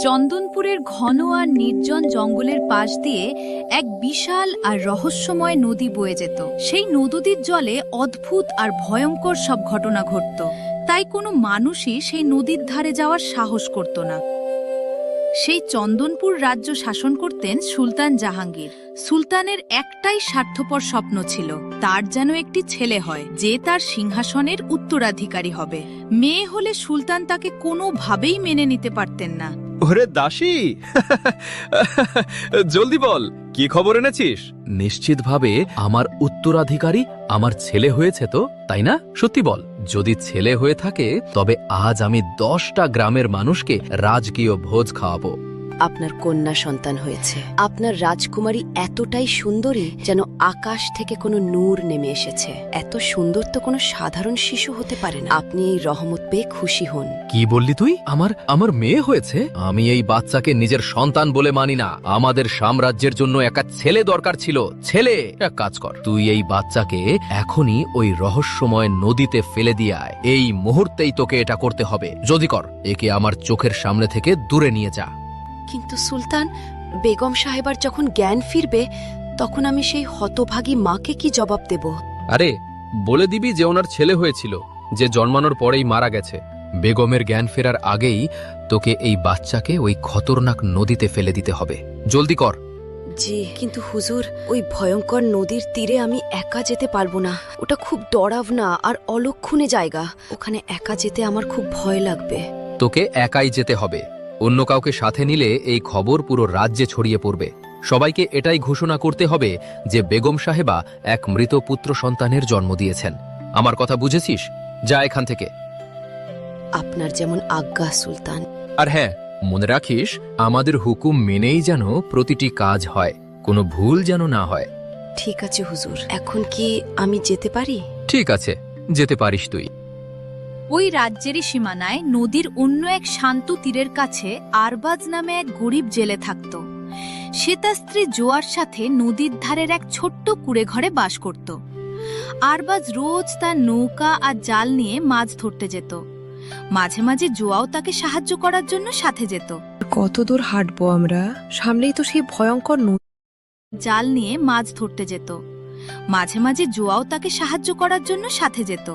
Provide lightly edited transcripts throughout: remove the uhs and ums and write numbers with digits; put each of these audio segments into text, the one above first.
চন্দনপুরের ঘন আর নির্জন জঙ্গলের পাশ দিয়ে এক বিশাল আর রহস্যময় নদী বয়ে যেত। সেই নদীর জলে অদ্ভুত আর ভয়ঙ্কর সব ঘটনা ঘটত, তাই কোনো মানুষই সেই নদীর ধারে যাওয়ার সাহস করত না। সেই চন্দনপুর রাজ্য শাসন করতেন সুলতান জাহাঙ্গীর। সুলতানের একটাই স্বার্থপর স্বপ্ন ছিল, তার যেন একটি ছেলে হয় যে তার সিংহাসনের উত্তরাধিকারী হবে। মেয়ে হলে সুলতান তাকে কোনোভাবেই মেনে নিতে পারতেন না। ওরে দাসী, জলদি বল, কি খবর এনেছিস? নিশ্চিতভাবে আমার উত্তরাধিকারী আমার ছেলে হয়েছে তো, তাই না? সত্যি বল, যদি ছেলে হয়ে থাকে তবে আজ আমি 10টা গ্রামের মানুষকে রাজকীয় ভোজ খাওয়াবো। আপনার কন্যা সন্তান হয়েছে। আপনার রাজকুমারী এতটাই সুন্দরী যেন আকাশ থেকে কোনো নূর নেমে এসেছে। এত সুন্দর তো কোনো সাধারণ শিশু হতে পারে না। আপনি এই রহমত পেয়ে খুশি হন। কি বললি তুই? আমার মেয়ে হয়েছে? আমি এই বাচ্চাকে নিজের সন্তান বলে মানি না। আমাদের সাম্রাজ্যের জন্য একটা ছেলে দরকার ছিল। ছেলে, এক কাজ কর, তুই এই বাচ্চাকে এখনই ওই রহস্যময় নদীতে ফেলে দিয়ে আয়। এই মুহূর্তেই তোকে এটা করতে হবে। যদি কর, একে আমার চোখের সামনে থেকে দূরে নিয়ে যা। কিন্তু সুলতান, বেগম সাহেবার যখন জ্ঞান ফিরবে তখন আমি সেই হতভাগী মাকে কি জবাব দেব? আরে, বলে দিবি যে ওনার ছেলে হয়েছিল, যে জন্মানোর পরেই মারা গেছে। বেগমের জ্ঞান ফেরার আগেই তোকে এই বাচ্চাকে ওই খতরনাক নদীতে ফেলে দিতে হবে। জলদি কর। জি, কিন্তু হুজুর, ওই ভয়ঙ্কর নদীর তীরে আমি একা যেতে পারবো না। ওটা খুব ডরাবনা আর অলক্ষণে জায়গা। ওখানে একা যেতে আমার খুব ভয় লাগবে। তোকে একাই যেতে হবে। অন্য কাউকে সাথে নিলে এই খবর পুরো রাজ্যে ছড়িয়ে পড়বে। সবাইকে এটাই ঘোষণা করতে হবে যে বেগম সাহেবা এক মৃত পুত্র সন্তানের জন্ম দিয়েছেন। আমার কথা বুঝেছিস? যা এখান থেকে। আপনার যেমন আজ্ঞা সুলতান। আর হ্যাঁ, মনে রাখিস, আমাদের হুকুম মেনেই যেন প্রতিটি কাজ হয়, কোনো ভুল যেন না হয়। ঠিক আছে হুজুর, এখন কি আমি যেতে পারি? ঠিক আছে, যেতে পারিস তুই। ওই রাজ্যেরই সীমানায় নদীর অন্য এক শান্ত তীরের কাছে আরবাজ নামে এক গরিব জেলে থাকত। সে তার স্ত্রী জোয়ার সাথে নদীর ধারের এক ছোট্ট কুঁড়ে ঘরে বাস করত। আরবাজ রোজ তার নৌকা আর জাল নিয়ে মাছ ধরতে যেত। মাঝে মাঝে জোয়াও তাকে সাহায্য করার জন্য সাথে যেত। কত দূর হাঁটবো আমরা? সামনেই তো সেই ভয়ঙ্কর জাল নিয়ে মাছ ধরতে যেত। মাঝে মাঝে জোয়াও তাকে সাহায্য করার জন্য সাথে যেত।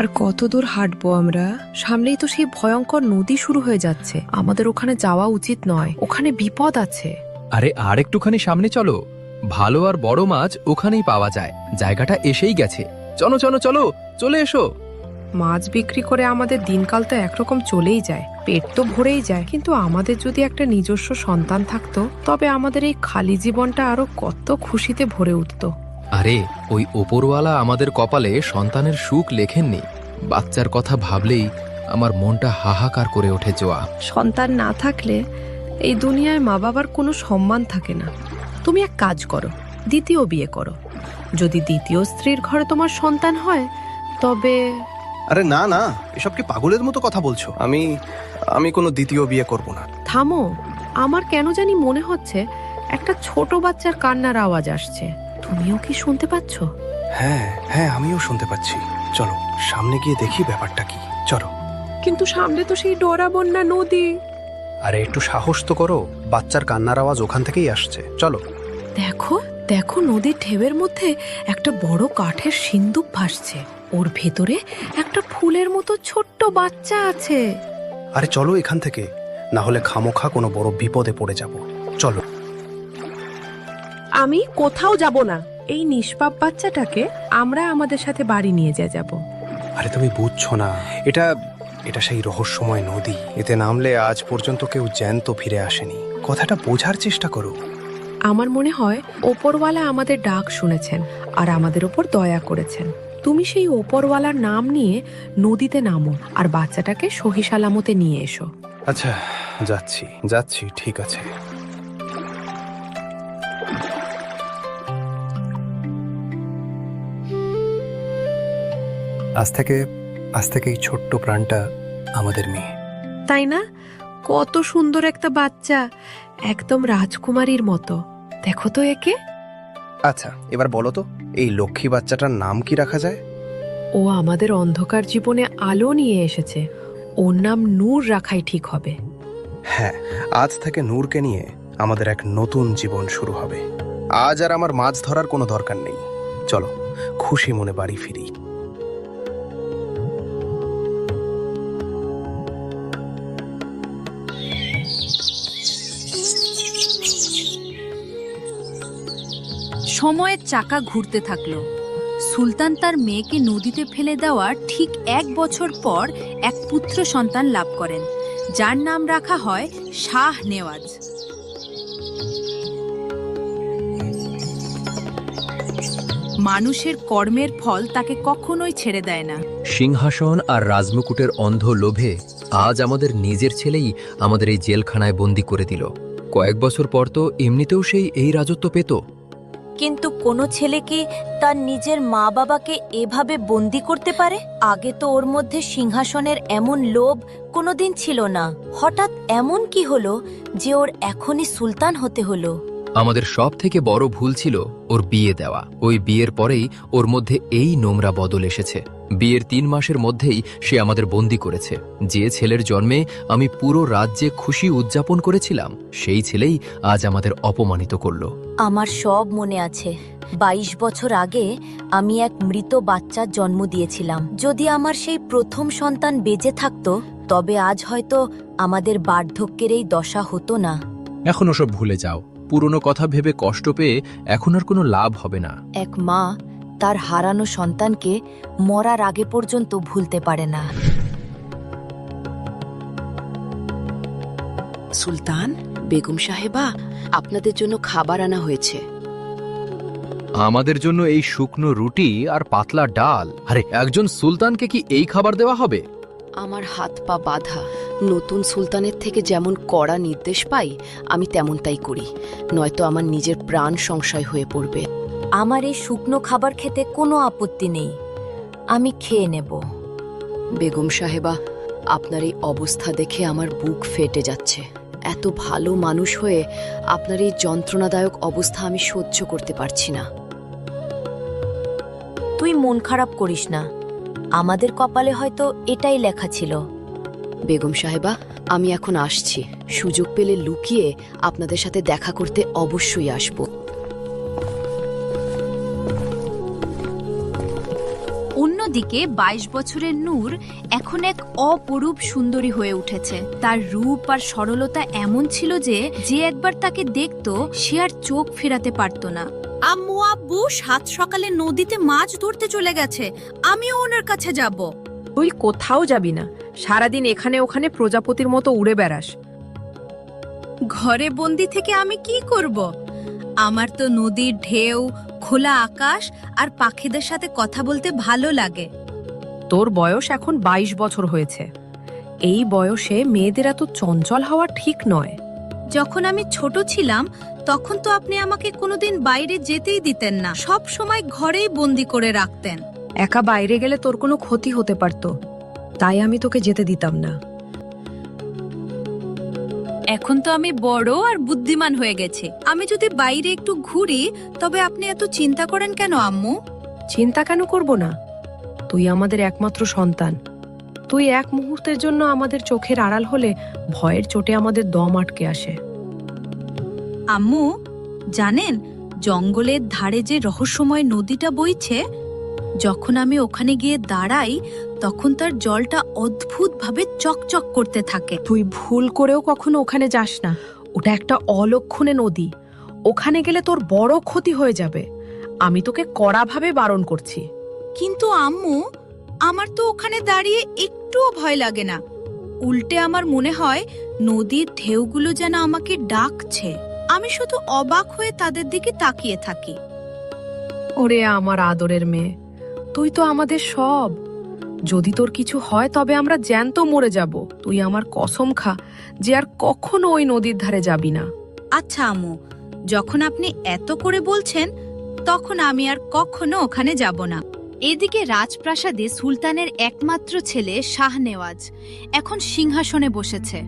আর কত দূর হাঁটবো আমরা? সামনেই তো সেই ভয়ঙ্কর নদী শুরু হয়ে যাচ্ছে। আমাদের ওখানে যাওয়া উচিত নয়, ওখানে বিপদ আছে। আরে, আর একটুখানি সামনে চলো, ভালো আর বড় মাছ ওখানেই পাওয়া যায়। জায়গাটা এসেই গেছে। চলো চলো চলো, চলে এসো। মাছ বিক্রি করে আমাদের দিনকাল তো একরকম চলেই যায়, পেট তো ভরেই যায়। কিন্তু আমাদের যদি একটা নিজস্ব সন্তান থাকতো তবে আমাদের এই খালি জীবনটা আরো কত খুশিতে ভরে উঠতো। আরে, ওই ওপরওয়ালা আমাদের কপালে সন্তানের সুখ লেখেননি। বাচ্চার কথা ভাবলেই আমার মনটা হাহাকার করে ওঠে জোয়া। সন্তান না থাকলে এই দুনিয়ায় মা বাবার কোনো সম্মান থাকে না। তুমি এক কাজ করো, দ্বিতীয় বিয়ে করো। যদি দ্বিতীয় স্ত্রীর ঘরে তোমার সন্তান হয় তবে... আরে না না, এসব কি পাগলের মতো কথা বলছো? আমি কোনো দ্বিতীয় বিয়ে করব না। থামো, আমার কেন জানি মনে হচ্ছে একটা ছোট বাচ্চার কান্নার আওয়াজ আসছে। তুমিও কি শুনতে পাচ্ছ? হ্যাঁ হ্যাঁ, আমিও শুনতে পাচ্ছি। চলো সামনে গিয়ে দেখি ব্যাপারটা কি। চলো। কিন্তু সামনে তো সেই ডোরাবন্যা নদী। আরে একটু সাহস তো করো, বাচ্চার কান্নার আওয়াজ ওখান থেকেই আসছে। চলো। দেখো দেখো, নদীর ঢেউয়ের মধ্যে একটা বড় কাঠের সিন্দুক ভাসছে। ওর ভেতরে একটা ফুলের মতো ছোট্ট বাচ্চা আছে। আরে চলো এখান থেকে, না হলে খামোখা কোনো বড় বিপদে পড়ে যাব। চলো। আমি কোথাও যাব না। এই নিষ্পাপ বাচ্চাটাকে আমরা আমাদের সাথে বাড়ি নিয়ে যাব। আরে তুমি বুঝছো না, এটা সেই রহস্যময় নদী। এতে নামলে আজ পর্যন্ত কেউ জ্যান্ত ফিরে আসেনি। কথাটা বোঝার চেষ্টা করো। আমার মনে হয় ওপরওয়ালা আমাদের ডাক শুনেছেন আর আমাদের ওপর দয়া করেছেন। তুমি সেই ওপরওয়ালার নাম নিয়ে নদীতে নামো আর বাচ্চাটাকে সহি সালামতে নিয়ে এসো। আচ্ছা, যাচ্ছি যাচ্ছি, ঠিক আছে। আজ থেকে এই ছোট্ট প্রাণটা আমাদের মেয়ে। তাই না? কত সুন্দর একটা বাচ্চা, একদম রাজকুমারীর মতো। দেখো তো একে। আচ্ছা, এবার বলো তো, এই লক্ষ্মী বাচ্চাটার নাম কি রাখা যায়? ও আমাদের অন্ধকার জীবনে আলো নিয়ে এসেছে। ওর নাম নূর রাখাই ঠিক হবে। হ্যাঁ, আজ থেকে নূরকে নিয়ে আমাদের এক নতুন জীবন শুরু হবে। আজ আর আমার মাছ ধরার কোনো দরকার নেই। চলো খুশি মনে বাড়ি ফিরি। সময়ের চাকা ঘুরতে থাকলো। সুলতান তার মেয়েকে নদীতে ফেলে দেওয়ার ঠিক 1 বছর পর এক পুত্র সন্তান লাভ করেন, যার নাম রাখা হয় শাহ নেওয়াজ। মানুষের কর্মের ফল তাকে কখনোই ছেড়ে দেয় না। সিংহাসন আর রাজমুকুটের অন্ধ লোভে আজ আমাদের নিজের ছেলেই আমাদের এই জেলখানায় বন্দি করে দিল। কয়েক বছর পর তো এমনিতেও সেই এই রাজত্ব পেত। কিন্তু কোনো ছেলে কি তার নিজের মা বাবাকে এভাবে বন্দি করতে পারে? আগে তো ওর মধ্যে সিংহাসনের এমন লোভ কোনোদিন ছিল না। হঠাৎ এমন কি হলো যে ওর এখনই সুলতান হতে হলো? আমাদের সব থেকে বড় ভুল ছিল ওর বিয়ে দেওয়া। ওই বিয়ের পরেই ওর মধ্যে এই নোংরা বদল এসেছে। বিয়ের 3 মাসের মধ্যেই সে আমাদের বন্দি করেছে। যে ছেলের জন্মে আমি পুরো রাজ্যে খুশি উদযাপন করেছিলাম, সেই ছেলেই আজ আমাদের অপমানিত করলো। আমার সব মনে আছে। 22 বছর আগে আমি এক মৃত বাচ্চার জন্ম দিয়েছিলাম। যদি আমার সেই প্রথম সন্তান বেঁচে থাকতো, তবে আজ হয়তো আমাদের বার্ধক্যের এই দশা হতো না। এখন ওসব ভুলে যাও। পুরনো কথা ভেবে কষ্ট পেয়ে এখন আর কোনো লাভ হবে না। এক মা তার হারানো সন্তানকে মরার আগে পর্যন্ত ভুলতে পারে না। সুলতান, বেগম সাহেবা, আপনাদের জন্য খাবার আনা হয়েছে। আমাদের জন্য এই শুকনো রুটি আর পাতলা ডাল? আরে, একজন সুলতানকে কি এই খাবার দেওয়া হবে? আমার হাত পা বাঁধা। নতুন সুলতানের থেকে যেমন কড়া নির্দেশ পাই, আমি তেমনটাই করি, নয়তো আমার নিজের প্রাণ সংশয় হয়ে পড়বে। আমার এই শুকনো খাবার খেতে কোনো আপত্তি নেই, আমি খেয়ে নেব। বেগম সাহেবা, আপনার এই অবস্থা দেখে আমার বুক ফেটে যাচ্ছে। এত ভালো মানুষ হয়ে আপনার এই যন্ত্রণাদায়ক অবস্থা আমি সহ্য করতে পারছি না। তুই মন খারাপ করিস না, আমাদের কপালে হয়তো এটাই লেখা ছিল। বেগম সাহেবা, আমি এখন আসছি। সুযোগ পেলে লুকিয়ে আপনাদের সাথে দেখা করতে অবশ্যই আসব। অন্যদিকে 22 বছরের নূর এখন এক অপরূপ সুন্দরী হয়ে উঠেছে। তার রূপ আর সরলতা এমন ছিল যে যে একবার তাকে দেখতো সে আর চোখ ফেরাতে পারত না। আম্মু আব্বু সাত সকালে নদীতে মাছ ধরতে চলে গেছে, আমিও ওনার কাছে যাব। তুই কোথাও যাবি না, সারাদিন এখানে ওখানে প্রজাপতির মতো উড়ে বেড়াস। ঘরে বন্দি থেকে আমি কি করব? আমার তো নদীর ঢেউ, খোলা আকাশ আর পাখিদের সাথে কথা বলতে ভালো লাগে। তোর বয়স এখন 22 বছর হয়েছে। এই বয়সে মেয়েদের এত চঞ্চল হওয়া ঠিক নয়। যখন আমি ছোট ছিলাম তখন তো আপনি আমাকে কোনোদিন বাইরে যেতেই দিতেন না, সব সময় ঘরেই বন্দি করে রাখতেন। একা বাইরে গেলে তোর কোনো ক্ষতি হতে পারত, তাই আমি তোকে যেতে দিতাম না। এখন তো আমি বড় আর বুদ্ধিমান হয়ে গেছি, আমি যদি বাইরে একটু ঘুরি তবে আপনি এত চিন্তা করেন কেন আম্মু? চিন্তা কেন করব না? তুই আমাদের একমাত্র সন্তান। তুই এক মুহূর্তের জন্য আমাদের চোখের আড়াল হলে ভয়ের চোটে আমাদের দম আটকে আসে। আম্মু, জানেন জঙ্গলের ধারে যে রহস্যময় নদীটা বইছে, যখন আমি ওখানে গিয়ে দাঁড়াই তখন তার জলটা অদ্ভুতভাবে চকচক করতে থাকে। তুই ভুল করেও কখনো ওখানে যাস না, ওটা একটা অলক্ষণে নদী। ওখানে গেলে তোর বড় ক্ষতি হয়ে যাবে। আমি তোকে কড়াভাবে বারণ করছি। কিন্তু আম্মু, আমার তো ওখানে দাঁড়িয়ে একটুও ভয় লাগে না। উল্টে আমার মনে হয় নদীর ঢেউগুলো যেন আমাকে ডাকছে। আমি শুধু অবাক হয়ে তাদের দিকে তাকিয়ে থাকি। ওরে আমার আদরের মেয়ে, তুই তো আমাদের সব। যদি তোর কিছু হয় তবে আমরা জ্যান্ত মরে যাব। তুই আমার কসম খা যে আর কখনো ওই নদীর ধারে যাবি না। আচ্ছা আম্মু, যখন আপনি এত করে বলছেন তখন আমি আর কখনো ওখানে যাব না। এদিকে রাজপ্রাসাদে সুলতানের একমাত্র ছেলে শাহ নেওয়াজ এখন সিংহাসনে বসেছে।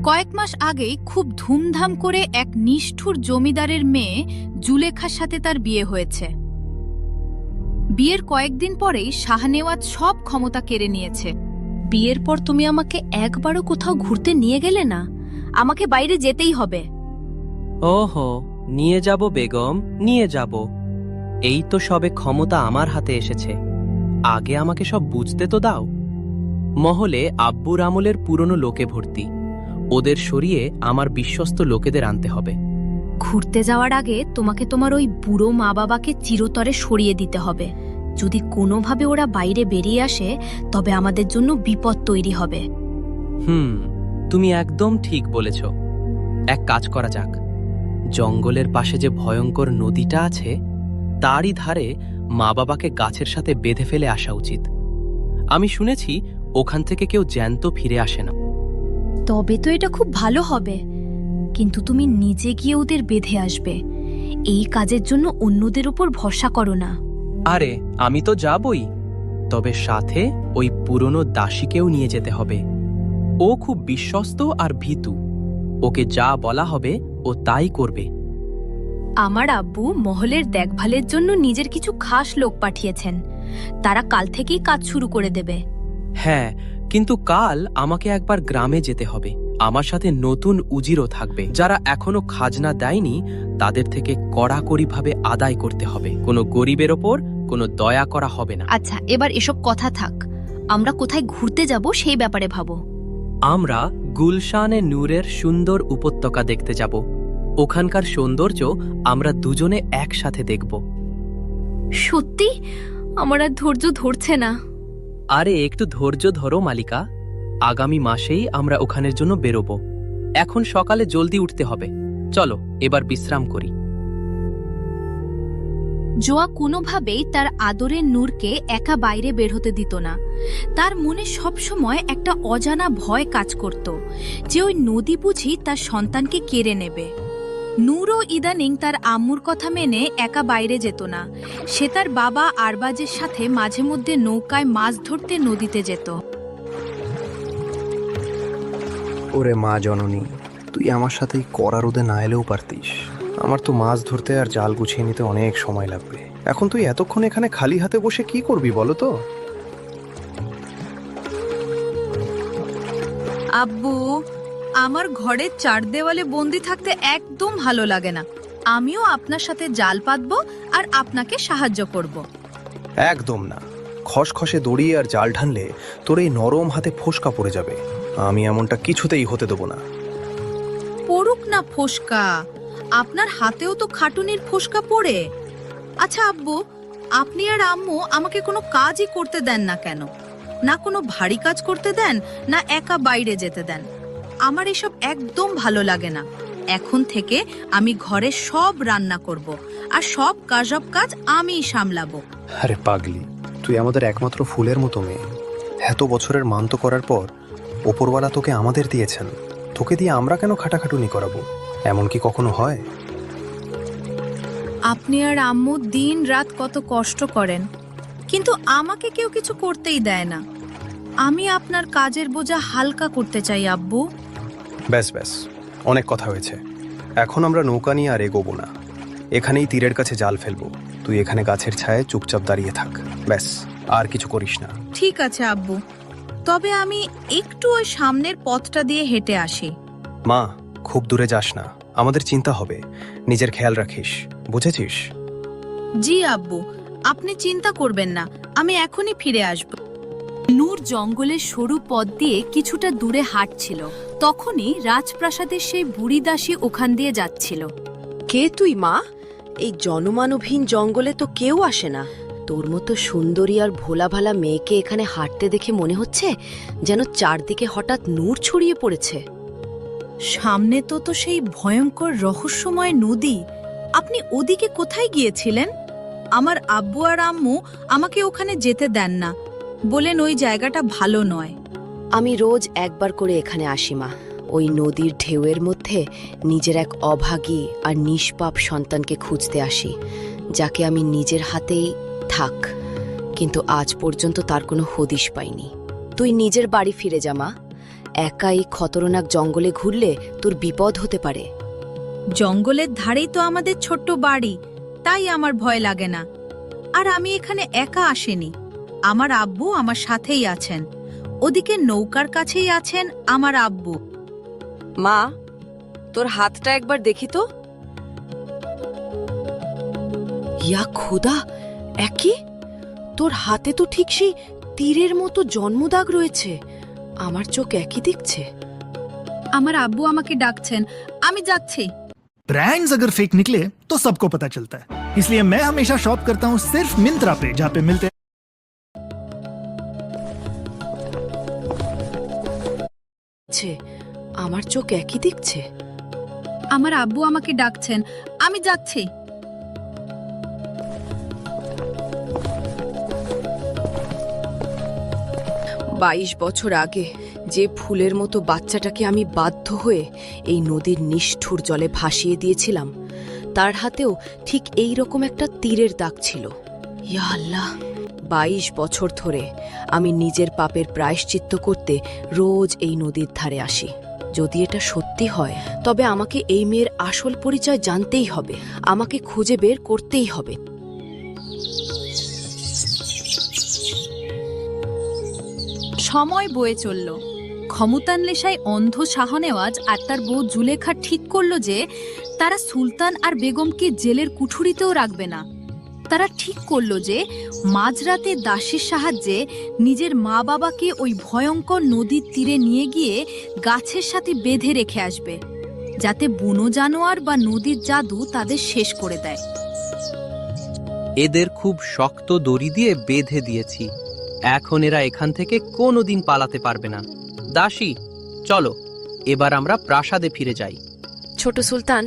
কয়েক মাস আগেই খুব ধুমধাম করে এক নিষ্ঠুর জমিদারের মেয়ে জুলেখার সাথে তার বিয়ে হয়েছে। বিয়ের কয়েকদিন পরেই শাহ নেওয়াজ সব ক্ষমতা কেড়ে নিয়েছে। বিয়ের পর তুমি আমাকে একবারও কোথাও ঘুরতে নিয়ে গেলে না, আমাকে বাইরে যেতেই হবে। ওহো, নিয়ে যাব বেগম, নিয়ে যাব। এই তো সবে ক্ষমতা আমার হাতে এসেছে, আগে আমাকে সব বুঝতে তো দাও। মহলে আব্বুর আমলের পুরনো লোকে ভর্তি, ওদের সরিয়ে আমার বিশ্বস্ত লোকেদের আনতে হবে। ঘুরতে যাওয়ার আগে তোমাকে তোমার ওই বুড়ো মা বাবাকে চিরতরে সরিয়ে দিতে হবে। যদি কোনোভাবে ওরা বাইরে বেরিয়ে আসে তবে আমাদের জন্য বিপদ তৈরি হবে। তুমি একদম ঠিক বলেছ। এক কাজ করা যাক, জঙ্গলের পাশে যে ভয়ঙ্কর নদীটা আছে তারই ধারে মা বাবাকে গাছের সাথে বেঁধে ফেলে আসা উচিত। আমি শুনেছি ওখান থেকে কেউ জ্যান্ত ফিরে আসে না। তবে তো এটা খুব ভালো হবে, কিন্তু তুমি নিজে গিয়ে ওদের বেঁধে আসবে। এই কাজের জন্য অন্যদের উপর ভরসা করো না। আরে আমি তো যাবই, তবে সাথে ওই পুরনো দাসীকেও নিয়ে যেতে হবে। ও খুব বিশ্বস্ত আর ভীতু, ওকে যা বলা হবে ও তাই করবে। আমার আব্বু মহলের দেখভালের জন্য নিজের কিছু খাস লোক পাঠিয়েছেন, তারা কাল থেকেই কাজ শুরু করে দেবে। হ্যাঁ, কিন্তু কাল আমাকে একবার গ্রামে যেতে হবে। আমার সাথে নতুন উজিরও থাকবে, যারা এখনো খাজনা দেয়নি তাদের থেকে কড়াকড়িভাবে আদায় করতে হবে। কোনো গরিবের ওপর কোনো দয়া করা হবে না। আচ্ছা, এবার এসব কথা থাক, আমরা কোথায় ঘুরতে যাব সেই ব্যাপারে ভাবো। আমরা গুলশানে নূরের সুন্দর উপত্যকা দেখতে যাব। ওখানকার সৌন্দর্য আমরা দুজনে একসাথে দেখব। সত্যি আমার আর ধৈর্য ধরছে না। আরে একটু ধৈর্য ধরো মালিকা, আগামী মাসেই আমরা ওখানের জন্য বেরোবো। এখন সকালে জলদি উঠতে হবে। চলো এবার বিশ্রাম করি। জোয়া কোনোভাবেই তার আদরের নূরকে একা বাইরে বের হতে দিত না। তার মনে সবসময় একটা অজানা ভয় কাজ করত যে ওই নদী বুঝি তার সন্তানকে কেড়ে নেবে। নূরও ইদানিং তার আম্মুর কথা মেনে একা বাইরে যেত না। সে তার বাবা আরবাজের সাথে মাঝে মধ্যে নৌকায় মাছ ধরতে নদীতে যেত। ওরে মা জননী, তুই আমার সাথে এই কড়া রোদে না এলেও পারতিস। আমার তো মাছ ধরতে আর জাল গুছিয়ে নিতে অনেক সময় লাগবে। এখন তুই এতক্ষণ এখানে খালি হাতে বসে কি করবি বলো তো? আব্বু, আমার ঘরের চার দেওয়ালে বন্দি থাকতে একদম ভালো লাগে না। আমিও আপনার সাথে জাল পাতবো আর আপনাকে সাহায্য করব। একদম না। খসখসে দড়ি আর জাল ঢানলে তোর এই নরম হাতে ফোসকা পড়ে যাবে। আমি এমনটা কিছুতেই হতে দেবো না। পড়ুক না ফোসকা, আপনার হাতেও তো খাটুনির ফোসকা পড়ে। আচ্ছা আব্বু, আপনি আর আম্মু আমাকে কোনো কাজই করতে দেন না কেন? না কোনো ভারী কাজ করতে দেন, না একা বাইরে যেতে দেন। আমার এসব একদম ভালো লাগে না। এখন থেকে আমি ঘরে সব রান্না করব আর সব কাজ আমিই সামলাবো। আরে পাগলি, তুই আমাদের একমাত্র ফুলের মতো মেয়ে। এত বছরের মান্ত করার পর ওপরওয়ালা তোকে আমাদের দিয়েছেন। তোকে দিয়ে আমরা কেন খাটাখাটুনি করাবো? এমন কি কখনো হয়? আপনি আর আম্মু দিন রাত কত কষ্ট করেন, কিন্তু আমাকে কেউ কিছু করতেই দেয় না। আমি আপনার কাজের বোঝা হালকা করতে চাই আব্বু। ব্যাস ব্যাস, অনেক কথা হয়েছে। এখন আমরা নৌকা নিয়ে আর এগোবো না। এখানেই তীরের কাছে জাল ফেলবো। তুই এখানে গাছের ছায়ায় চুপচাপ দাঁড়িয়ে থাক, ব্যাস, আর কিছু করিস না। ঠিক আছে আব্বু, তবে আমি একটু ওই সামনের পথটা দিয়ে হেঁটে আসি। মা, খুব দূরে যাস না, আমাদের চিন্তা হবে। নিজের খেয়াল রাখিস, বুঝেছিস? জি আব্বু, আপনি চিন্তা করবেন না, আমি এখনই ফিরে আসব। নূর জঙ্গলের সরু পথ দিয়ে কিছুটা দূরে হাঁটছিল। তখনই রাজপ্রাসাদের সেই বুড়ি দাসী ওখান দিয়ে যাচ্ছিল। কে তুই মা? এই জনমানবহীন জঙ্গলে তো কেউ আসে না। তোর মতো সুন্দরী আর ভোলাভালা মেয়েকে এখানে হাঁটতে দেখে মনে হচ্ছে যেন চারদিকে হঠাৎ নূর ছড়িয়ে পড়েছে। সামনে তো সেই ভয়ঙ্কর রহস্যময় নদী। আপনি ওদিকে কোথায় গিয়েছিলেন? আমার আব্বু আর আম্মু আমাকে ওখানে যেতে দেন না, বলেন ওই জায়গাটা ভালো নয়। আমি রোজ একবার করে এখানে আসি মা। ওই নদীর ঢেউয়ের মধ্যে নিজের এক অভাগী আর নিষ্পাপ সন্তানকে খুঁজতে আসি, যাকে আমি নিজের হাতেই থাক, কিন্তু আজ পর্যন্ত তার কোনো হদিশ পাইনি। তুই নিজের বাড়ি ফিরে যা মা। একা এই খতরনাক জঙ্গলে ঘুরলে তোর বিপদ হতে পারে। জঙ্গলের ধারেই তো আমাদের ছোট্ট বাড়ি, তাই আমার ভয় লাগে না। আর আমি এখানে একা আসিনি, আমার আব্বু আমার সাথেই আছেন। ওদিকে নৌকার কাছেই আছেন আমার আব্বু। মা, তোর হাতটা একবার দেখি তো। ইয়া খোদা, একই! তোর হাতে তো ঠিক সেই তীরের মতো জন্মদাগ রয়েছে। আমার চোখ একই দেখছে। আমার আব্বু আমাকে ডাকছেন, আমি যাচ্ছি। ब्रांड्स अगर फेक निकले तो सबको पता चलता है, इसलिए मैं हमेशा शॉप करता हूँ सिर्फ मिंत्रा पे, जहाँ पे मिलते আমার চোখ একই দেখছে। আমার আব্বু আমাকে ডাকছেন, আমি যাচ্ছি। 22 বছর আগে যে ফুলের মতো বাচ্চাটাকে আমি বাধ্য হয়ে এই নদীর নিষ্ঠুর জলে ভাসিয়ে দিয়েছিলাম, তার হাতেও ঠিক এই রকম একটা তীরের দাগ ছিল। ইয়া আল্লাহ! 22 বছর ধরে আমি নিজের পাপের প্রায়শ্চিত্ত করতে রোজ এই নদীর ধারে আসি। যদি এটা সত্যি হয়, তবে আমাকে এই মেয়ের আসল পরিচয় জানতেই হবে, আমাকে খুঁজে বের করতেই হবে। সময় বয়ে চলল। ক্ষমতান নেশায় অন্ধ শাহনেওয়াজ আর তার বউ জুলেখা ঠিক করলো যে তারা সুলতান আর বেগমকে জেলের কুঠুরিতেও রাখবে না। তারা ঠিক করলো যে মাঝরাতে দাসীর সাহায্যে নিজের মা বাবাকে ওই ভয়ঙ্কর নদীর তীরে নিয়ে গিয়ে গাছের সাথে বেঁধে রেখে আসবে, যাতে বুনো জানোয়ার বা নদীর জাদু তাদের শেষ করে দেয়। এদের খুব শক্ত দড়ি দিয়ে বেঁধে দিয়েছি। এখন এরা এখান থেকে কোনোদিন পালাতে পারবে না। দাসী, চলো এবার আমরা প্রাসাদে ফিরে যাই। ছোট সুলতান,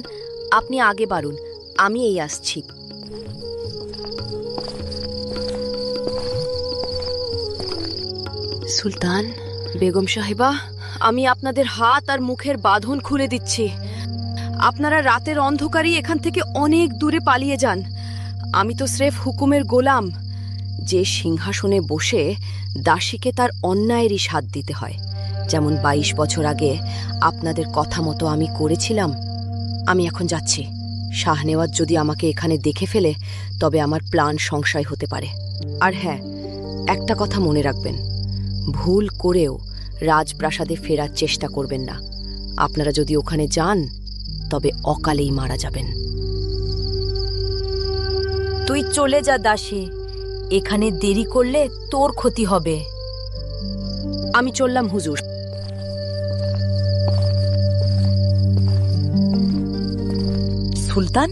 আপনি আগে বাড়ুন, আমি এই আসছি। সুলতান, বেগম সাহেবা, আমি আপনাদের হাত আর মুখের বাঁধন খুলে দিচ্ছি। আপনারা রাতের অন্ধকারেই এখান থেকে অনেক দূরে পালিয়ে যান। আমি তো স্রেফ হুকুমের গোলাম, যে সিংহাসনে বসে দাসীকে তার অন্যায়েরই স্বাদ দিতে হয়, যেমন 22 বছর আগে আপনাদের কথা মতো আমি করেছিলাম। আমি এখন যাচ্ছি। শাহনেওয়াজ যদি আমাকে এখানে দেখে ফেলে, তবে আমার প্ল্যান সংশয় হতে পারে। আর হ্যাঁ, একটা কথা মনে রাখবেন, ভুল করেও রাজপ্রাসাদে ফেরার চেষ্টা করবেন না। আপনারা যদি ওখানে যান, তবে অকালেই মারা যাবেন। তুই চলে যা দাসী, এখানে দেরি করলে তোর ক্ষতি হবে। আমি চললাম হুজুর। সুলতান,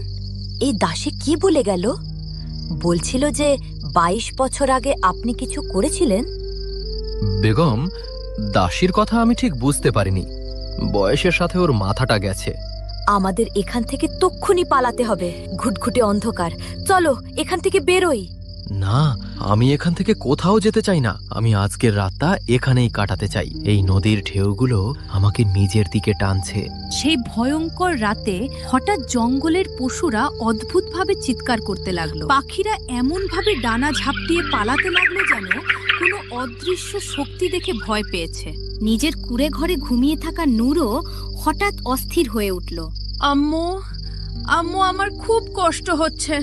এই দাসী কি বলে গেল? বলছিল যে 22 বছর আগে আপনি কিছু করেছিলেন। বেগম, দাসীর কথা আমি ঠিক বুঝতে পারিনি। বয়সের সাথে ওর মাথাটা গেছে। আমাদের এখান থেকে তক্ষুনি পালাতে হবে। ঘুটঘুটে অন্ধকার, চলো এখান থেকে বেরোই। না, আমি এখান থেকে কোথাও যেতে চাই না। আমি আজকের রাতটা এখানেই কাটাতে চাই। এই নদীর ঢেউগুলো আমাকে নিজের দিকে টানছে। সেই ভয়ঙ্কর রাতে হঠাৎ জঙ্গলের পশুরা অদ্ভুতভাবে চিৎকার করতে লাগলো। পাখিরা এমনভাবে ডানা ঝাপটিয়ে পালাতে লাগলো যেন কোনো অদৃশ্য শক্তি দেখে ভয় পেয়েছে। নিজের কুঁড়ে ঘরে ঘুমিয়ে থাকা নূরও হঠাৎ অস্থির হয়ে উঠল। আম্মু, আম্মু, আমার খুব কষ্ট হচ্ছে।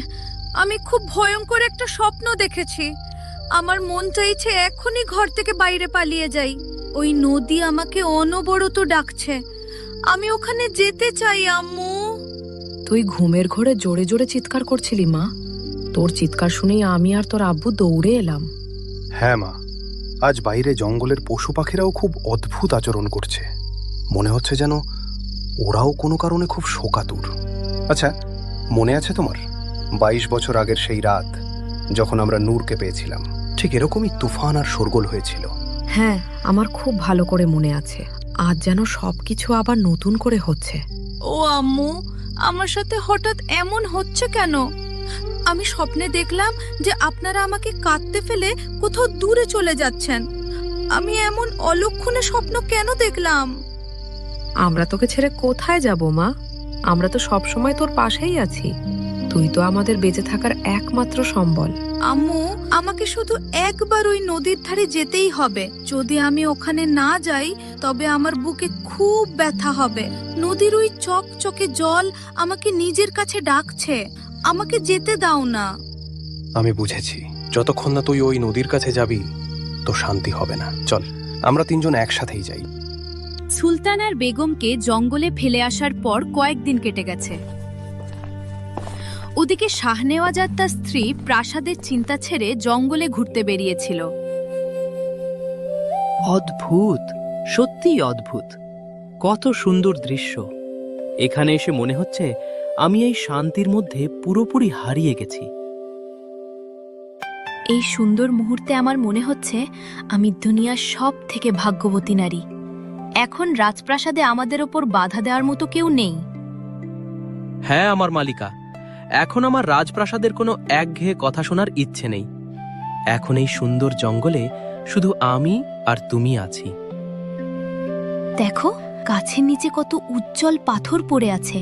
আমি খুব ভয়ঙ্কর একটা স্বপ্ন দেখেছি। আমার মন চাইছে এখনই ঘর থেকে বাইরে পালিয়ে যাই। ওই নদী আমাকে অনবরত ডাকছে। আমি ওখানে যেতে চাই আম্মু। তুই ঘুমের ঘরে জোরে জোরে চিৎকার করছিলি মা। তোর চিৎকার শুনেই আমি আর তোর আব্বু দৌড়ে এলাম। হ্যাঁ মা, আজ বাইরে জঙ্গলের পশু পাখিরাও খুব অদ্ভুত আচরণ করছে। মনে হচ্ছে যেন ওরাও কোনো কারণে খুব শোকাতুর। আচ্ছা, মনে আছে তোমার 22 বছর আগের সেই রাত যখন আমরা নূরকে পেয়েছিলাম? ঠিক এরকমই তুফান আর শোরগোল হয়েছিল। হ্যাঁ, আমার খুব ভালো করে মনে আছে। আজ যেন সবকিছু আবার নতুন করে হচ্ছে। ও আম্মু, আমার সাথে হঠাৎ এমন হচ্ছে কেন? আমি স্বপ্নে দেখলাম যে আপনারা আমাকে কাঁদতে ফেলে কোথাও দূরে চলে যাচ্ছেন। আমি এমন অলক্ষণে স্বপ্ন কেন দেখলাম? আমরা তোকে ছেড়ে কোথায় যাব মা? আমরা তো সব সময় তোর পাশেই আছি। তুই তো আমাদের বেঁচে থাকার একমাত্র সম্বল। আম্মু, আমাকে শুধু একবার ওই নদীর ধারে যেতেই হবে। যদি আমি ওখানে না যাই, তবে আমার বুকে খুব ব্যথা হবে। নদীর ওই চকচকে জল আমাকে নিজের কাছে ডাকছে। আমাকে যেতে দাও না। আমি বুঝেছি, যতক্ষণ না তুই ওই নদীর কাছে যাবি তো শান্তি হবে না। চল, আমরা তিনজন একসাথেই যাই। সুলতান আর বেগমকে জঙ্গলে ফেলে আসার পর কয়েকদিন কেটে গেছে। ওদিকে শাহনেওয়াজ আর তার স্ত্রী প্রাসাদের চিন্তা ছেড়ে জঙ্গলে ঘুরতে বেরিয়েছিল। অদ্ভুত, সত্যিই অদ্ভুত। কত সুন্দর দৃশ্য। এখানে এসে মনে হচ্ছে আমি এই শান্তির মধ্যে পুরোপুরি হারিয়ে গেছি। এই সুন্দর মুহূর্তে আমার মনে হচ্ছে আমি দুনিয়ার সব থেকে ভাগ্যবতী নারী। এখন রাজপ্রাসাদে আমাদের ওপর বাধা দেওয়ার মতো কেউ নেই। হ্যাঁ আমার মালিকা, এখন আমার রাজপ্রাসাদের কোনো একঘেয়ে কথা শোনার ইচ্ছে নেই। এখন এই সুন্দর জঙ্গলে শুধু আমি আর তুমি আছি। দেখো, গাছের নিচে কত উজ্জ্বল পাথর পড়ে আছে।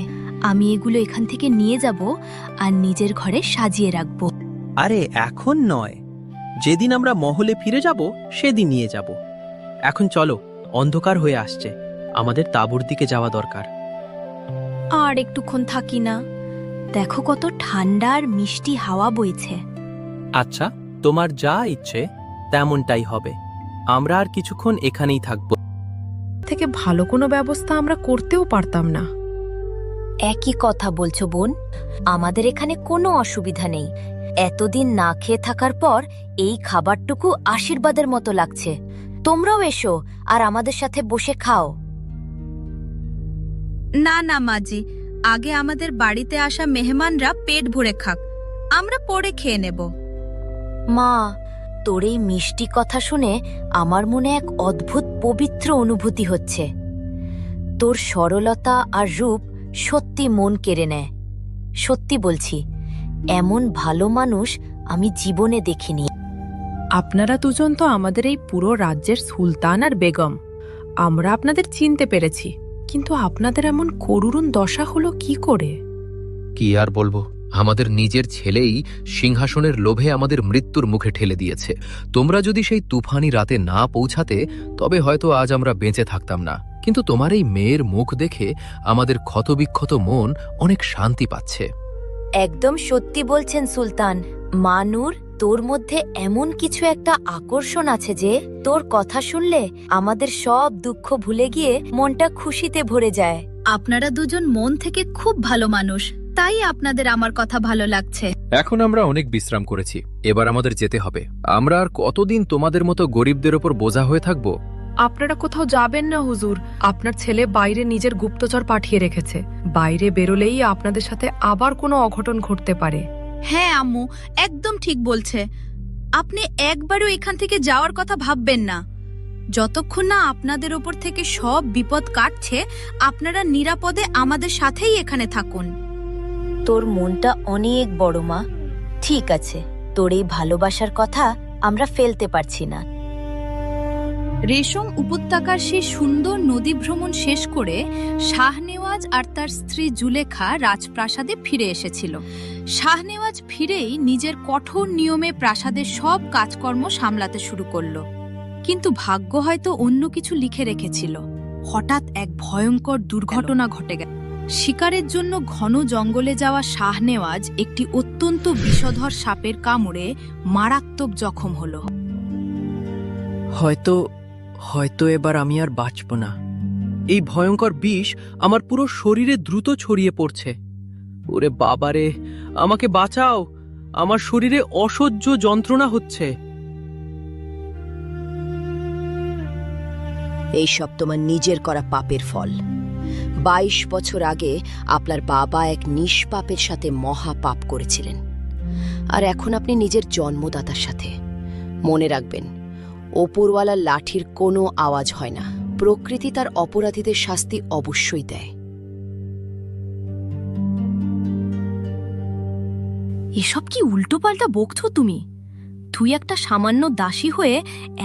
আমি এগুলো এখান থেকে নিয়ে যাব আর নিজের ঘরে সাজিয়ে রাখব। আরে এখন নয়, যেদিন আমরা মহলে ফিরে যাব সেদিন নিয়ে যাব। এখন চলো, অন্ধকার হয়ে আসছে, আমাদের তাঁবুর দিকে যাওয়া দরকার। আর একটুক্ষণ থাকি না? দেখো কত ঠান্ডা আর মিষ্টি হাওয়া বইছে। আচ্ছা, তোমার যা ইচ্ছে তেমনটাই হবে। আমরা আর কিছুক্ষণ এখানেই থাকব। থেকে ভালো কোনো ব্যবস্থা আমরা করতেও পারতাম না। একই কথা বলছো বোন, আমাদের এখানে কোনো অসুবিধা নেই। এতদিন না খেয়ে থাকার পর এই খাবারটুকু আশীর্বাদের মতো লাগছে। তোমরাও এসো আর আমাদের সাথে বসে খাও। না না মাজি, আগে আমাদের বাড়িতে আসা মেহমানরা পেট ভরে খাক, আমরা পরে খেয়ে নেব। মা, তোর এই মিষ্টি কথা শুনে আমার মনে এক অদ্ভুত পবিত্র অনুভূতি হচ্ছে। তোর সরলতা আর রূপ সত্যি মন কেড়ে নেয়। সত্যি বলছি, এমন ভালো মানুষ আমি জীবনে দেখিনি। আপনারা দুজন তো আমাদের এই পুরো রাজ্যের সুলতান আর বেগম। আমরা আপনাদের চিনতে পেরেছি, কিন্তু আপনাদের এমন করুণ দশা হলো কি করে? কি আর বলবো, আমাদের নিজের ছেলেই সিংহাসনের লোভে আমাদের মৃত্যুর মুখে ঠেলে দিয়েছে। তোমরা যদি সেই তুফানি রাতে না পৌঁছাতে, তবে হয়তো আজ আমরা বেঁচে থাকতাম না। কিন্তু তোমার এই মেয়ের মুখ দেখে আমাদের ক্ষতবিক্ষত মন অনেক শান্তি পাচ্ছে। একদম সত্যি বলছেন সুলতান। মা নূর, তোর মধ্যে এমন কিছু একটা আকর্ষণ আছে যে তোর কথা শুনলে আমাদের সব দুঃখ ভুলে গিয়ে মনটা খুশিতে ভরে যায়। আপনারা দুজন মন থেকে খুব ভালো মানুষ, তাই আপনাদের আমার কথা ভালো লাগছে। এখন আমরা অনেক বিশ্রাম করেছি, এবার আমাদের যেতে হবে। আমরা আর কতদিন তোমাদের মতো গরিবদের ওপর বোঝা হয়ে থাকবো? আপনারা কোথাও যাবেন না হুজুর। আপনার ছেলে বাইরে নিজের গুপ্তচর পাঠিয়ে রেখেছে। বাইরে বেরোলেই আপনাদের সাথে আবার কোনো অঘটন ঘটতে পারে। হ্যাঁ আম্মু, একদম ঠিক বলছে। আপনি একবারও এখান থেকে যাওয়ার কথা ভাববেন না। যতক্ষণ না আপনাদের ওপর থেকে সব বিপদ কাটছে, আপনারা নিরাপদে আমাদের সাথেই এখানে থাকুন। তোর মনটা অনেক বড় মা। ঠিক আছে, তোর এই ভালোবাসার কথা আমরা ফেলতে পারছি না। রেশম উপত্যকার সেই সুন্দর নদী ভ্রমণ শেষ করে শাহনেওয়াজ আর তার স্ত্রী জুলেখা রাজপ্রাসাদে ফিরে এসেছিল। শাহনেওয়াজ ফিরেই নিজের কঠোর নিয়মে প্রাসাদের সব কাজকর্ম সামলাতে শুরু করলো। কিন্তু ভাগ্য হয়তো অন্য কিছু লিখে রেখেছিল। হঠাৎ এক ভয়ঙ্কর দুর্ঘটনা ঘটে গেল। শিকারের জন্য ঘন জঙ্গলে যাওয়া শাহনেওয়াজ একটি অত্যন্ত বিষধর সাপের কামড়ে মারাত্মক জখম হলো। হয়তো এবার আমি আর বাঁচব না। এই ভয়ঙ্কর বিষ আমার পুরো শরীরে দ্রুত ছড়িয়ে পড়ছে। ওরে বাবারে, আমাকে বাঁচাও, আমার শরীরে অসহ্য যন্ত্রণা হচ্ছে। এইসব তোমার নিজের করা পাপের ফল। 22 বছর আগে আপনার বাবা এক নিষ্পাপের সাথে মহা পাপ করেছিলেন, আর এখন আপনি নিজের জন্মদাতার সাথে। মনে রাখবেন, ওপরওয়ালার লাঠির কোনো আওয়াজ হয় না। প্রকৃতি তার অপরাধীদের শাস্তি অবশ্যই দেয়। এসব কি উল্টোপাল্টা বকছো তুমি? তুই একটা সামান্য দাসী হয়ে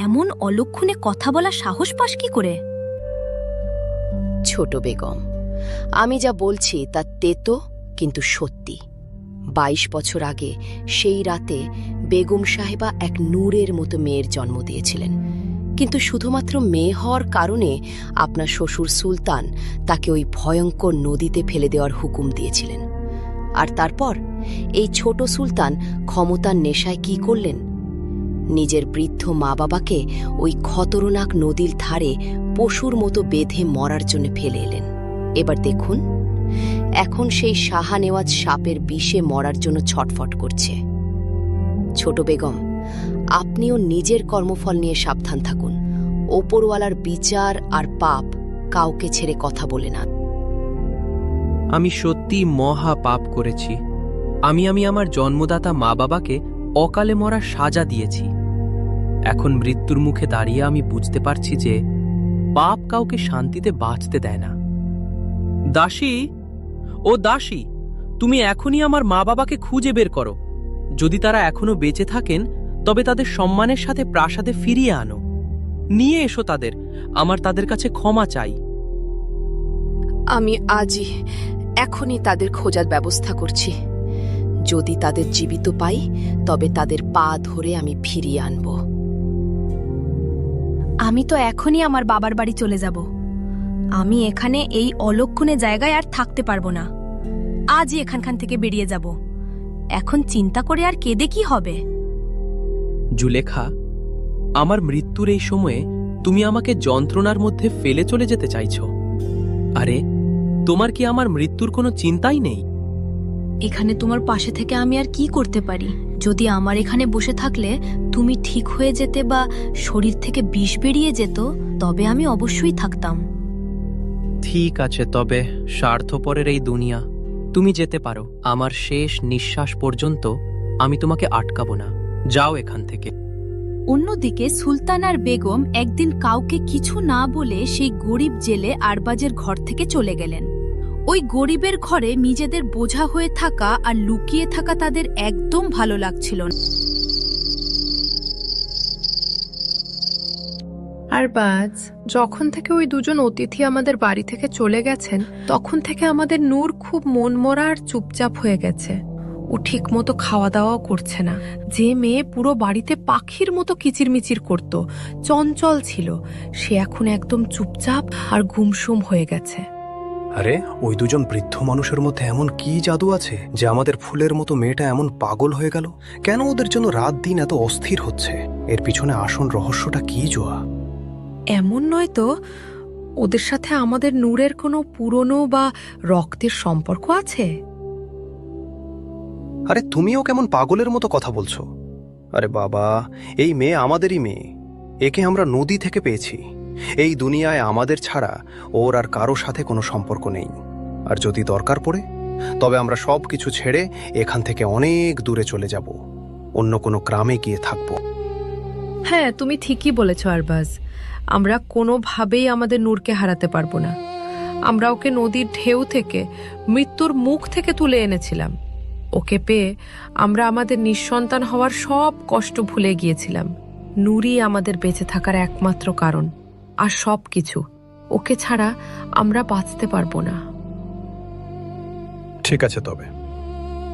এমন অলক্ষণে কথা বলা সাহস পাস কি করে? ছোট বেগম, আমি যা বলছি তা তেতো কিন্তু সত্যি। 22 বছর আগে সেই রাতে বেগম সাহেবা এক নূরের মতো মেয়ের জন্ম দিয়েছিলেন। কিন্তু শুধুমাত্র মেয়ে হওয়ার কারণে আপনার শ্বশুর সুলতান তাকে ওই ভয়ঙ্কর নদীতে ফেলে দেওয়ার হুকুম দিয়েছিলেন। আর তারপর এই ছোট সুলতান ক্ষমতার নেশায় কি করলেন? নিজের বৃদ্ধ মা বাবাকে ওই খতরনাক নদীর ধারে পশুর মতো বেঁধে মরার জন্য ফেলে এলেন। এবার দেখুন, এখন সেই শাহানেওয়াজ সাপের বিষে মরার জন্য ছটফট করছে। ছোট বেগম, আপনিও নিজের কর্মফল নিয়ে সাবধান থাকুন। ওপরওয়ালার বিচার আর পাপ কাউকে ছেড়ে কথা বলে না। আমি সত্যি মহা পাপ করেছি। আমি আমার জন্মদাতা মা বাবাকে অকালে মরার সাজা দিয়েছি। এখন মৃত্যুর মুখে দাঁড়িয়ে আমি বুঝতে পারছি যে পাপ কাউকে শান্তিতে বাঁচতে দেয় না। দাসী, ও দাসী, তুমি এখনই আমার মা বাবাকে খুঁজে বের করো। যদি তারা এখনো বেঁচে থাকেন তবে তাদের সম্মানের সাথে প্রাসাদে ফিরিয়ে আনো। নিয়ে এসো তাদের, আমার তাদের কাছে ক্ষমা চাই। আমি আজই এখনই তাদের খোঁজার ব্যবস্থা করছি। যদি তাদের জীবিত পাই তবে তাদের পা ধরে আমি ফিরিয়ে আনব। আমি তো এখনই আমার বাবার বাড়ি চলে যাব। আমি এখানে এই অলক্ষণে জায়গায় আর থাকতে পারবো না। আজই এখানখান থেকে বেরিয়ে যাব। এখন চিন্তা করে আর কেঁদে কি হবে? জুলেখা, আমার মৃত্যুর এই সময়ে তুমি আমাকে যন্ত্রণার মধ্যে ফেলে চলে যেতে চাইছো? আরে, তোমার কি আমার মৃত্যুর কোনো চিন্তাই নেই? এখানে তোমার পাশে থেকে আমি আর কি করতে পারি? যদি আমার এখানে বসে থাকলে তুমি ঠিক হয়ে যেতে বা শরীর থেকে বিষ বেরিয়ে যেত, তবে আমি অবশ্যই থাকতাম। ঠিক আছে, তবে স্বার্থপরের এই দুনিয়া, তুমি যেতে পারো। আমার শেষ নিঃশ্বাস পর্যন্ত আমি তোমাকে আটকাবো না। যাও এখান থেকে। অন্যদিকে সুলতান আর বেগম একদিন কাউকে কিছু না বলে সেই গরিব জেলে আরবাজের ঘর থেকে চলে গেলেন। ওই গরিবের ঘরে নিজেদের বোঝা হয়ে থাকা আর লুকিয়ে থাকা তাদের একদম ভালো লাগছিল না। আরবাজ, যখন থেকে ওই দুজন অতিথি আমাদের বাড়ি থেকে চলে গেছেন, তখন থেকে আমাদের নূর খুব মনমরা আর চুপচাপ হয়ে গেছে। ও ঠিক মতো খাওয়া দাওয়াও করছে না। যে মেয়ে পুরো বাড়িতে পাখির মতো কিচিরমিচির করত, চঞ্চল ছিল, সে এখন একদম চুপচাপ আর গুমসুম হয়ে গেছে। আরে, ওই দুজন বৃদ্ধ মানুষের মধ্যে এমন কি জাদু আছে যে আমাদের ফুলের মতো মেয়েটা এমন পাগল হয়ে গেল? কেন ওদের জন্য রাত দিন এত অস্থির হচ্ছে? এর পিছনে আসল রহস্যটা কি জোয়া? এমন নয় তো ওদের সাথে আমাদের নূরের কোনো পুরনো বা রক্তের সম্পর্ক আছে? আরে, তুমিও কেমন পাগলের মতো কথা বলছো? আরে বাবা, এই মেয়ে আমাদেরই মেয়ে। একে আমরা নদী থেকে পেয়েছি। এই দুনিয়ায় আমাদের ছাড়া ওর আর কারো সাথে কোনো সম্পর্ক নেই। আর যদি দরকার পড়ে তবে আমরা সব কিছু ছেড়ে এখান থেকে অনেক দূরে চলে যাব, অন্য কোনো গ্রামে গিয়ে থাকব। হ্যাঁ, তুমি ঠিকই বলেছ আরবাজ। আমরা কোনোভাবেই আমাদের নূরকে হারাতে পারবো না। আমরা ওকে নদীর ঢেউ থেকে, মৃত্যুর মুখ থেকে তুলে এনেছিলাম। ওকে পেয়ে আমরা আমাদের নিঃসন্তান হওয়ার সব কষ্ট ভুলে গিয়েছিলাম। নূরই আমাদের বেঁচে থাকার একমাত্র কারণ, আর সব কিছু। ওকে ছাড়া আমরা বাঁচতে পারবো না। ঠিক আছে, তবে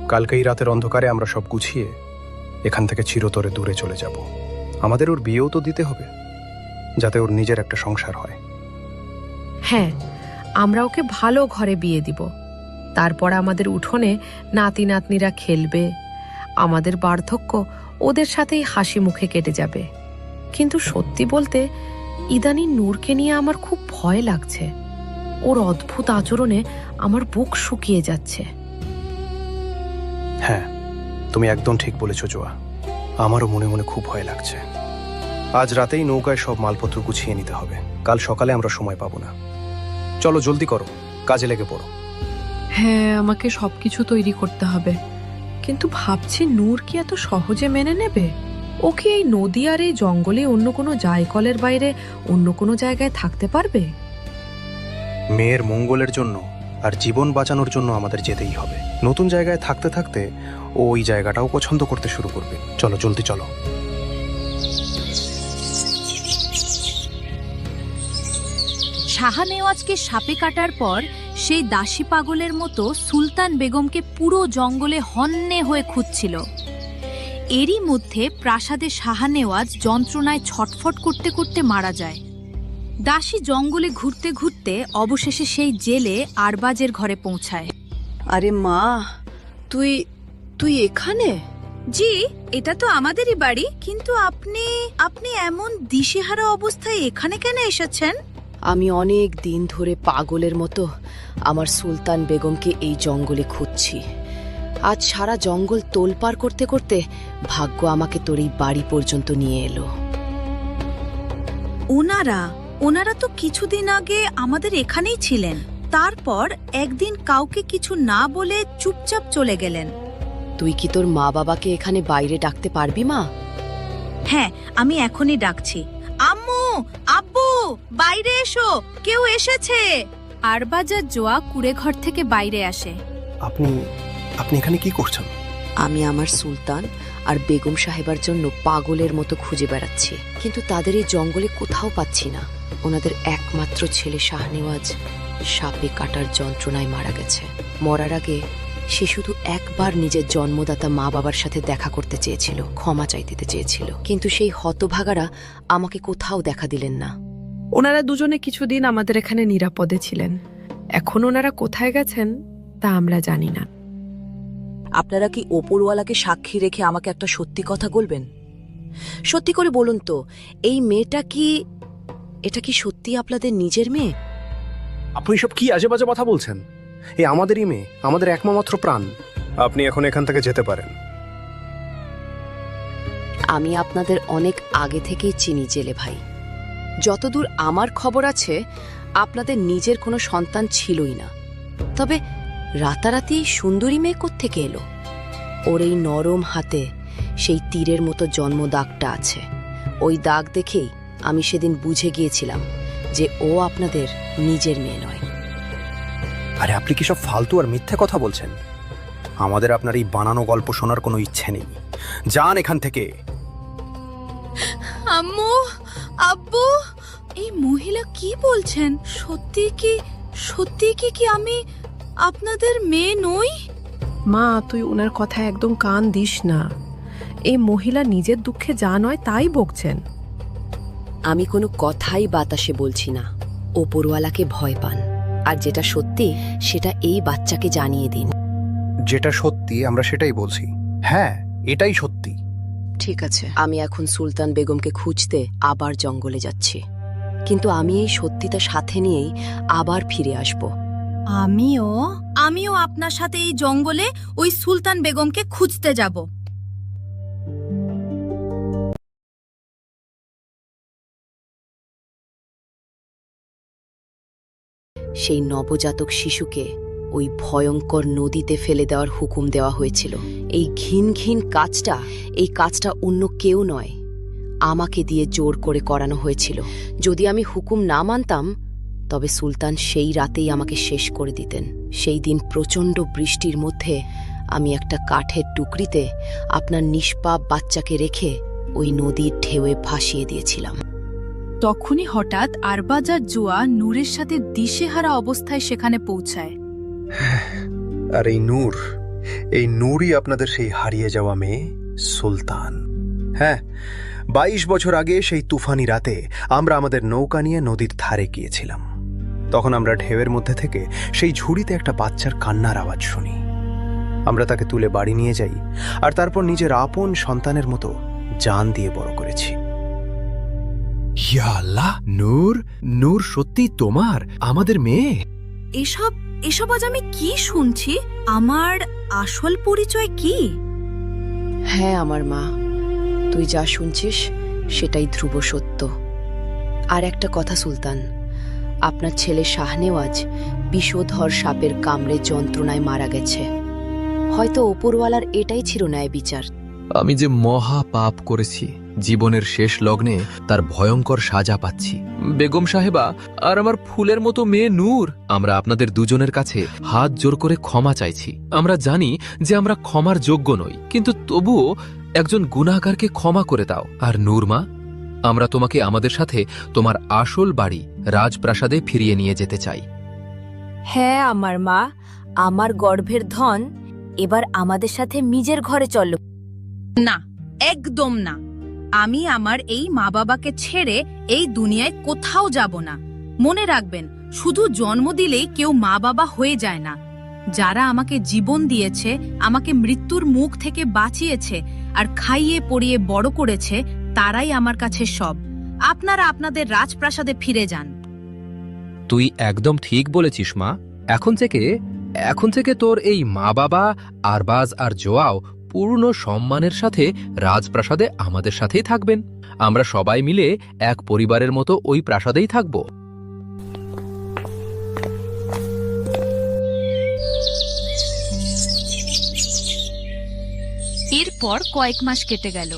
কালকে এই রাতের অন্ধকারে আমরা সব গুছিয়ে এখান থেকে চিরতরে দূরে চলে যাব। আমাদের ওর বিয়েও তো দিতে হবে, যাতে ওর নিজের একটা সংসার হয়। হ্যাঁ, আমরা ওকে ভালো ঘরে বিয়ে দিব। তারপর আমাদের উঠোনে নাতি নাতনিরা খেলবে। আমাদের বার্ধক্য ওদের সাথেই হাসি মুখে কেটে যাবে। কিন্তু সত্যি বলতে, ইদানি নূরকে নিয়ে আমার খুব ভয় লাগছে। ওর অদ্ভুত আচরণে আমার বুক শুকিয়ে যাচ্ছে। হ্যাঁ, তুমি একদম ঠিক বলেছ জোয়া। আমারও মনে মনে খুব ভয় লাগছে। আজ রাতেই নৌকায় সব মালপত্র গুছিয়ে নিতে হবে। কাল সকালে আমরা সময় পাবো না। চলো জলদি করো, কাজে লেগে পড়ো। হ্যাঁ, আমাকে সবকিছু তৈরি করতে হবে। কিন্তু ভাবছি নূর কি এত সহজে মেনে নেবে? ও কি এই নদী আর এই জঙ্গলে অন্য কোনো জায়কলের বাইরে অন্য কোনো জায়গায় থাকতে পারবে? মেয়ের মঙ্গলের জন্য আর জীবন বাঁচানোর জন্য আমাদের যেতেই হবে। নতুন জায়গায় থাকতে থাকতে ও ওই জায়গাটাও পছন্দ করতে শুরু করবে। চলো জলদি চলো। শাহানেওয়াজকে সাপে কাটার পর সেই দাসী পাগলের মতো সুলতান বেগমকে পুরো জঙ্গলে হন্যে হয়ে খুঁজছিল। এরই মধ্যে প্রাসাদে শাহানেওয়াজ যন্ত্রণায় ছটফট করতে করতে মারা যায়। দাসী জঙ্গলে ঘুরতে ঘুরতে অবশেষে সেই জেলে আরবাজের ঘরে পৌঁছায়। আরে মা, তুই তুই এখানে? জি, এটা তো আমাদেরই বাড়ি, কিন্তু আপনি আপনি এমন দিশেহারা অবস্থায় এখানে কেন এসেছেন? আমি অনেক দিন ধরে পাগলের মতো আমার সুলতান বেগমকে এই জঙ্গলে খুঁজছি। আজ সারা জঙ্গল তোলপাড় করতে করতে ভাগ্য আমাকে তোর এই বাড়ি পর্যন্ত নিয়ে এলো। ওনারা তো কিছুদিন আগে আমাদের এখানেই ছিলেন, তারপর একদিন কাউকে কিছু না বলে চুপচাপ চলে গেলেন। তুই কি তোর মা বাবাকে এখানে বাইরে ডাকতে পারবি মা? হ্যাঁ, আমি এখনই ডাকছি। আম্মু, আব্বু, বাইরে এসো, কেউ এসেছে। আরবাজা জোয়া কুড়ে ঘর থেকে বাইরে আসে। আপনি আপনি এখানে কি করছেন? আমি আমার সুলতান আর বেগম সাহেবার জন্য পাগলের মতো খুঁজে বেড়াচ্ছি, কিন্তু তাদের এই জঙ্গলে কোথাও পাচ্ছি না। ওনাদের একমাত্র ছেলে শাহনেওয়াজ সাপে কাটার যন্ত্রণায় মারা গেছে। মরার আগে সে শুধু একবার নিজের জন্মদাতা মা বাবার সাথে দেখা করতে চেয়েছিল, ক্ষমা চাইতে চেয়েছিল, কিন্তু সেই হতভাগারা আমাকে কোথাও দেখা দিলেন না। ওনারা দুজনে কিছুদিন আমাদের এখানে নিরাপদে ছিলেন। এখন ওনারা কোথায় গেছেন তা আমরা জানি না। আপনারা কি ওপরওয়ালাকে সাক্ষী রেখে আমাকে একটা সত্যি কথা বলবেন? সত্যি করে বলুন তো, এই মেয়েটা কি, এটা কি সত্যি আপনাদের নিজের মেয়ে? আপনি সব কি আজে বাজে কথা বলছেন? এই আমাদেরই মেয়ে, আমাদের একমাত্র প্রাণ। আপনি এখন এখান থেকে যেতে পারেন। আমি আপনাদের অনেক আগে থেকেই চিনি জেলে ভাই। যতদূর আমার খবর আছে আপনাদের নিজের কোনো সন্তান ছিলই না। তবে রাতারাতি সুন্দরী মেয়ে কোত্থেকে এলো? ওর এই নরম হাতে সেই তীরের মতো জন্ম দাগটা আছে। ওই দাগ দেখেই আমি সেদিন বুঝে গিয়েছিলাম যে ও আপনাদের নিজের মেয়ে নয়। আরে আপনি কি সব ফালতু আর মিথ্যে কথা বলছেন? আমাদের আপনার এই বানানো গল্প শোনার কোনো ইচ্ছে নেই। যান এখান থেকে। আম্মু, আব্বু, এই মহিলা কি বলছেন? সত্যি কি আমি আপনাদের মেয়ে নই? মা, তুই ওনার কথা একদম কান দিস না। এই মহিলা নিজের দুঃখে যা নয় তাই বকছেন। আমি কোনো কথাই বাতাসে বলছি না। ওপরওয়ালাকে ভয় পান, আর যেটা সত্যি সেটা এই বাচ্চাকে জানিয়ে দিন। যেটা সত্যি আমরা সেটাই বলছি। হ্যাঁ, এটাই সত্যি। ঠিক আছে, আমি এখন সুলতান বেগমকে খুঁজতে আবার জঙ্গলে যাচ্ছি, কিন্তু আমি এই সত্যিটা সাথে নিয়েই আবার ফিরে আসব। আমিও আপনার সাথে এই জঙ্গলে ওই সুলতান বেগমকে খুঁজতে যাব। সেই নবজাতক শিশুকে ওই ভয়ঙ্কর নদীতে ফেলে দেওয়ার হুকুম দেওয়া হয়েছিল। এই ঘিন ঘিন কাজটা, এই কাজটা অন্য কেউ নয়, আমাকে দিয়ে জোর করে করানো হয়েছিল। যদি আমি হুকুম না মানতাম তবে সুলতান সেই রাতেই আমাকে শেষ করে দিতেন। সেই দিন প্রচণ্ড বৃষ্টির মধ্যে আমি একটা কাঠের টুকরিতে আপনার নিষ্পাপ বাচ্চাকে রেখে ওই নদীর ঢেউয়ে ভাসিয়ে দিয়েছিলাম। তখনই হঠাৎ আরবাজার জোয়া নূরের সাথে দিশেহারা অবস্থায় সেখানে পৌঁছায়। আর এই নূরই আপনাদের সেই হারিয়ে যাওয়া মেয়ে সুলতান। হ্যাঁ, 22 বছর আগে সেই তুফানি রাতে আমরা আমাদের নৌকা নিয়ে নদীর ধারে গিয়েছিলাম। তখন আমরা ঢেউয়ের মধ্যে থেকে সেই ঝুড়িতে একটা বাচ্চার কান্নার আওয়াজ শুনি। আমরা তাকে তুলে বাড়ি নিয়ে যাই, আর তারপর নিজের আপন সন্তানের মতো জান দিয়ে বড় করেছি। ইয়া আল্লাহ, নূর সত্যি তোমার, আমাদের মেয়ে? এসব আজ আমি কি শুনছি? আমার আসল পরিচয় কি? হ্যাঁ আমার মা, তুই যা শুনছিস সেটাই ধ্রুব সত্য। আর একটা কথা সুলতান, আপনার ছেলে শাহনেওয়াজ বিষধর সাপের কামড়ে যন্ত্রণায় মারা গেছে। হয়তো ওপরওয়ালার এটাই ছিল ন্যায় বিচার। আমি যে মহা পাপ করেছি, জীবনের শেষ লগ্নে তার ভয়ঙ্কর সাজা পাচ্ছি। বেগম সাহেবা আর আমার ফুলের মতো মেয়ে নূর, আমরা আপনাদের দুজনের কাছে হাত জোর করে ক্ষমা চাইছি। আমরা জানি যে আমরা ক্ষমার যোগ্য নই, কিন্তু তবুও একজন গুনাহগারকে ক্ষমা করে দাও। আর নূর মা, আমরা তোমাকে আমাদের সাথে তোমার আসল বাড়ি রাজপ্রাসাদে ফিরিয়ে নিয়ে যেতে চাই। হ্যাঁ আমার মা, আমার গর্ভের ধন এবার আমাদের সাথে নিজের ঘরে চলো। না, একদম না। আমি আমার এই মা বাবাকে ছেড়ে এই দুনিয়ায় কোথাও যাব না। মনে রাখবেন, শুধু জন্ম দিলেই কেউ মা বাবা হয়ে যায় না। যারা আমাকে জীবন দিয়েছে, আমাকে মৃত্যুর মুখ থেকে বাঁচিয়েছে আর খাইয়ে পরিয়ে বড় করেছে, তারাই আমার কাছে সব। আপনারা আপনাদের রাজপ্রাসাদে ফিরে যান। তুই একদম ঠিক বলেছিস মা। এখন থেকে তোর এই মা বাবা আরবাজ আর জোয়াও পূর্ণ সম্মানের সাথে রাজপ্রাসাদে আমাদের সাথেই থাকবেন। আমরা সবাই মিলে এক পরিবারের মতো ওই প্রাসাদেই থাকব। এরপর কয়েক মাস কেটে গেল।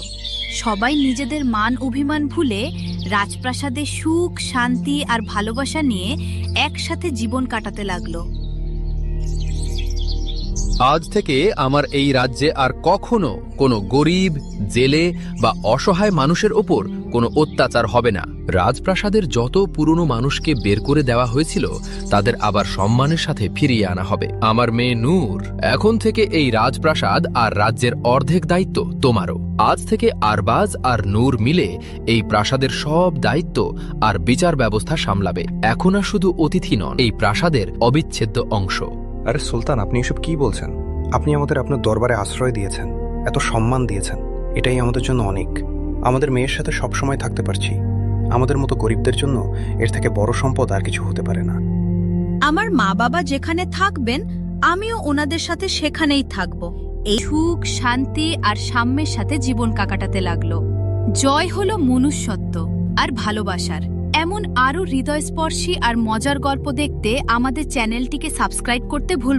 সবাই নিজেদের মান অভিমান ভুলে রাজপ্রাসাদে সুখ, শান্তি আর ভালোবাসা নিয়ে একসাথে জীবন কাটাতে লাগলো। আজ থেকে আমার এই রাজ্যে আর কখনো কোনো গরিব, জেলে বা অসহায় মানুষের ওপর কোনো অত্যাচার হবে না। রাজপ্রাসাদের যত পুরনো মানুষকে বের করে দেওয়া হয়েছিল তাদের আবার সম্মানের সাথে ফিরিয়ে আনা হবে। আমার মেয়ে নূর, এখন থেকে এই রাজপ্রাসাদ আর রাজ্যের অর্ধেক দায়িত্ব তোমারও। আজ থেকে আরবাজ আর নূর মিলে এই প্রাসাদের সব দায়িত্ব আর বিচার ব্যবস্থা সামলাবে। এখন আর শুধু অতিথি নন, এই প্রাসাদের অবিচ্ছেদ্য অংশ। আরে সুলতান, আপনি এসব কি বলছেন? আপনি আমাদের আপনার দরবারে আশ্রয় দিয়েছেন, এত সম্মান দিয়েছেন, এটাই আমাদের জন্য অনেক। আমাদের মেয়ের সাথে সব সময় থাকতে পারছি। আমাদের মতো গরিবদের জন্য এর থেকে বড় সম্পদ আর কিছু হতে পারে না। আমার মা বাবা যেখানে থাকবেন, আমিও ওনাদের সাথে সেখানেই থাকব। এই সুখ, শান্তি আর সাম্যের সাথে জীবন কাটাতে লাগলো। জয় হলো মনুষ্যত্ব আর ভালোবাসার। এমন আরও হৃদয়স্পর্শী আর মজার গল্প দেখতে আমাদের চ্যানেলটিকে সাবস্ক্রাইব করতে ভুলবেন না।